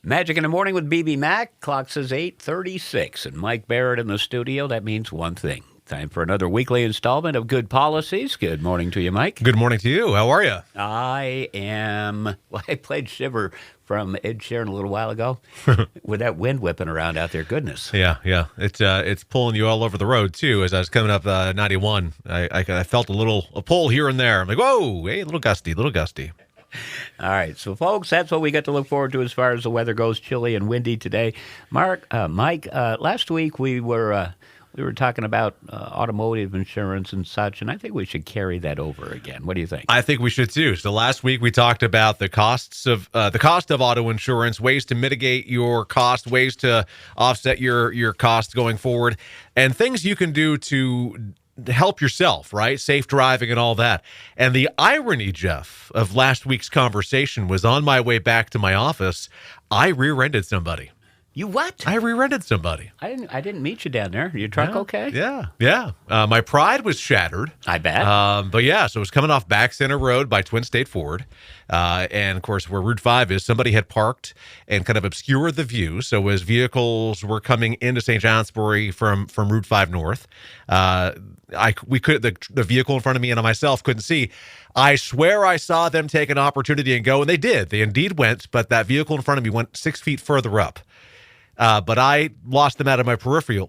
Magic in the Morning with BB Mac. Clock says 8:36, and Mike Barrett in the studio. That means one thing. Time for another weekly installment of Good Policies. Good morning to you, Mike. Good morning to you. How are you? I played Shiver from Ed Sheeran a little while ago with that wind whipping around out there. Goodness. Yeah. It's pulling you all over the road, too. As I was coming up 91, I felt a pull here and there. I'm like, whoa, hey, a little gusty. All right, so folks, that's what we got to look forward to as far as the weather goes. Chilly and windy today. Mike, last week we were talking about automotive insurance and such, and I think we should carry that over again. What do you think? I think we should too. So last week we talked about the cost of auto insurance, ways to mitigate your cost, ways to offset your costs going forward, and things you can do to help yourself, right? Safe driving and all that. And the irony, Jeff, of last week's conversation was on my way back to my office, I rear-ended somebody. You what? I rear-ended somebody. I didn't meet you down there. Your truck okay? Yeah. My pride was shattered. I bet. But yeah, so it was coming off Back Center Road by Twin State Ford. And of course, where Route 5 is, somebody had parked and kind of obscured the view. So as vehicles were coming into St. Johnsbury from Route 5 North, the vehicle in front of me and myself couldn't see. I swear I saw them take an opportunity and go, and they did. They indeed went, but that vehicle in front of me went 6 feet further up. But I lost them out of my peripheral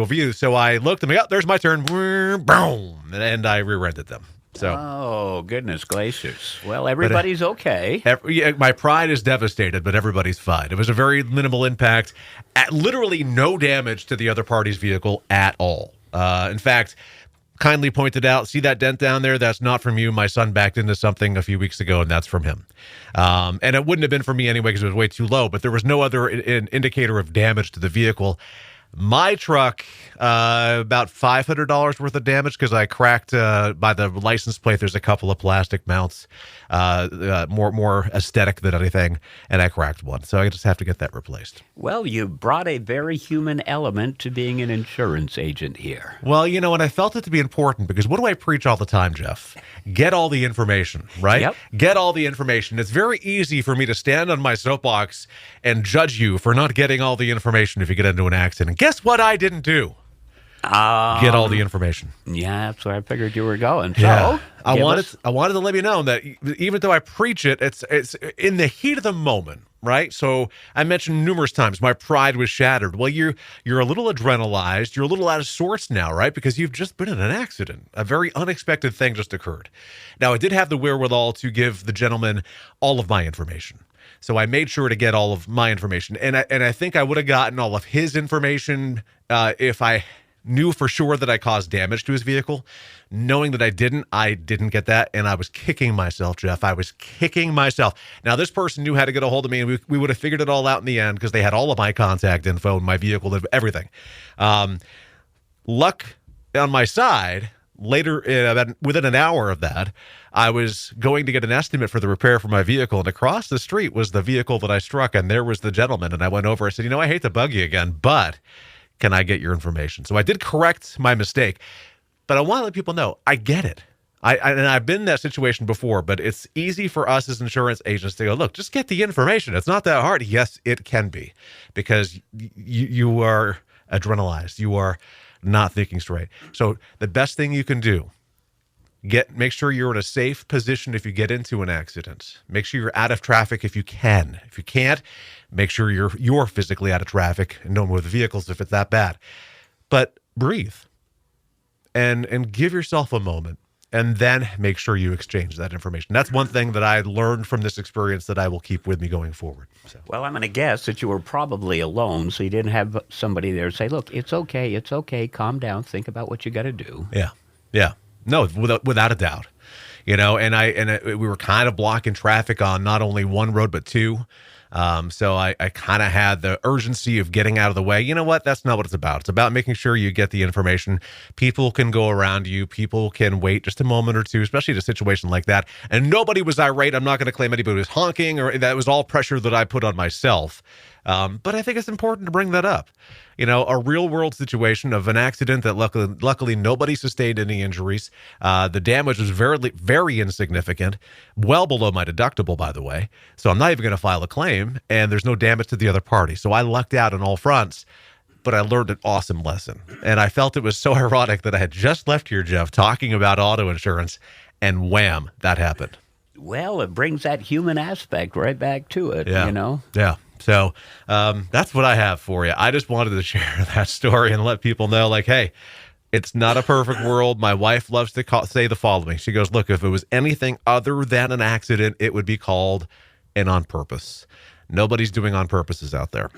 view. So I looked and there's my turn. Boom. And I rear-ended them. So. Oh, goodness glaciers. Well, everybody's okay. My pride is devastated, but everybody's fine. It was a very minimal impact. Literally no damage to the other party's vehicle at all. In fact, kindly pointed out, see that dent down there? That's not from you. My son backed into something a few weeks ago, and that's from him. And it wouldn't have been for me anyway because it was way too low, but there was no other indicator of damage to the vehicle. My truck, about $500 worth of damage because I cracked by the license plate. There's a couple of plastic mounts, more aesthetic than anything, and I cracked one. So I just have to get that replaced. Well, you brought a very human element to being an insurance agent here. Well, and I felt it to be important because what do I preach all the time, Jeff? Get all the information, right? Yep. Get all the information. It's very easy for me to stand on my soapbox and judge you for not getting all the information if you get into an accident. Guess what I didn't do? Get all the information. Yeah, that's where I figured you were going. So, yeah. I wanted to let you know that even though I preach it, it's in the heat of the moment, right? So I mentioned numerous times my pride was shattered. Well, you're a little adrenalized. You're a little out of sorts now, right? Because you've just been in an accident. A very unexpected thing just occurred. Now, I did have the wherewithal to give the gentleman all of my information. So I made sure to get all of my information. And I think I would have gotten all of his information if I knew for sure that I caused damage to his vehicle. Knowing that I didn't get that, and I was kicking myself, Jeff. I was kicking myself. Now, this person knew how to get a hold of me, and we would have figured it all out in the end because they had all of my contact info, my vehicle, everything. Luck on my side. Later, within an hour of that, I was going to get an estimate for the repair for my vehicle, and across the street was the vehicle that I struck, and there was the gentleman, and I went over. I said, I hate to bug you again, but can I get your information? So I did correct my mistake, but I want to let people know I get it. And I've been in that situation before, but it's easy for us as insurance agents to go, look, just get the information. It's not that hard. Yes, it can be, because you are adrenalized. You are not thinking straight. So the best thing you can do, make sure you're in a safe position if you get into an accident. Make sure you're out of traffic if you can. If you can't, make sure you're physically out of traffic and no more with vehicles if it's that bad. But breathe and give yourself a moment, and then make sure you exchange that information. That's one thing that I learned from this experience that I will keep with me going forward. So. Well, I'm going to guess that you were probably alone, so you didn't have somebody there say, look, it's okay, calm down, think about what you got to do. Yeah. No, without a doubt. We were kind of blocking traffic on not only one road, but two. So I kind of had the urgency of getting out of the way. You know what? That's not what it's about. It's about making sure you get the information. People can go around you. People can wait just a moment or two, especially in a situation like that. And nobody was irate. I'm not going to claim anybody was honking, or that was all pressure that I put on myself. But I think it's important to bring that up. A real world situation of an accident that luckily nobody sustained any injuries. The damage was very, very insignificant, well below my deductible, by the way. So I'm not even going to file a claim, and there's no damage to the other party. So I lucked out on all fronts. But I learned an awesome lesson. And I felt it was so ironic that I had just left here, Jeff, talking about auto insurance, and wham, that happened. Well, it brings that human aspect right back to it, Yeah. So that's what I have for you. I just wanted to share that story and let people know, like, hey, it's not a perfect world. My wife loves to say the following. She goes, look, if it was anything other than an accident, it would be called an on purpose. Nobody's doing on purposes out there.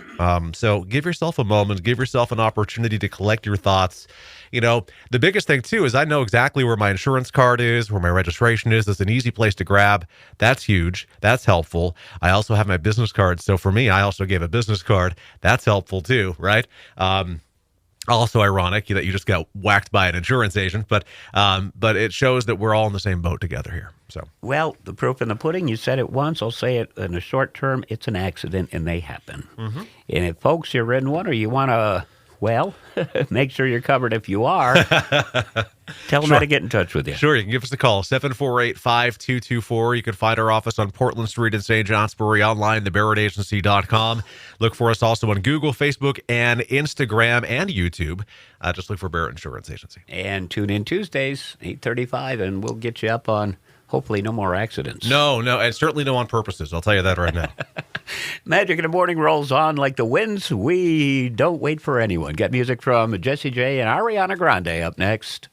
So give yourself a moment, give yourself an opportunity to collect your thoughts. The biggest thing, too, is I know exactly where my insurance card is, where my registration is. It's an easy place to grab. That's huge. That's helpful. I also have my business card. So for me, I also gave a business card. That's helpful, too, right? Also ironic that you just got whacked by an insurance agent, but it shows that we're all in the same boat together here. So, well, the proof in the pudding. You said it once. I'll say it in the short term. It's an accident, and they happen. Mm-hmm. And if folks you're in one, or you want to, make sure you're covered. If you are, tell them how to get in touch with you. Sure, you can give us a call 748-5224. You can find our office on Portland Street in St. Johnsbury, online thebarrettagency.com. Look for us also on Google, Facebook, and Instagram and YouTube. Just look for Barrett Insurance Agency. And tune in Tuesdays, 8:35, and we'll get you up on hopefully no more accidents. No, and certainly no on purposes. I'll tell you that right now. Magic in the Morning rolls on like the winds. We don't wait for anyone. Get music from Jessie J and Ariana Grande up next.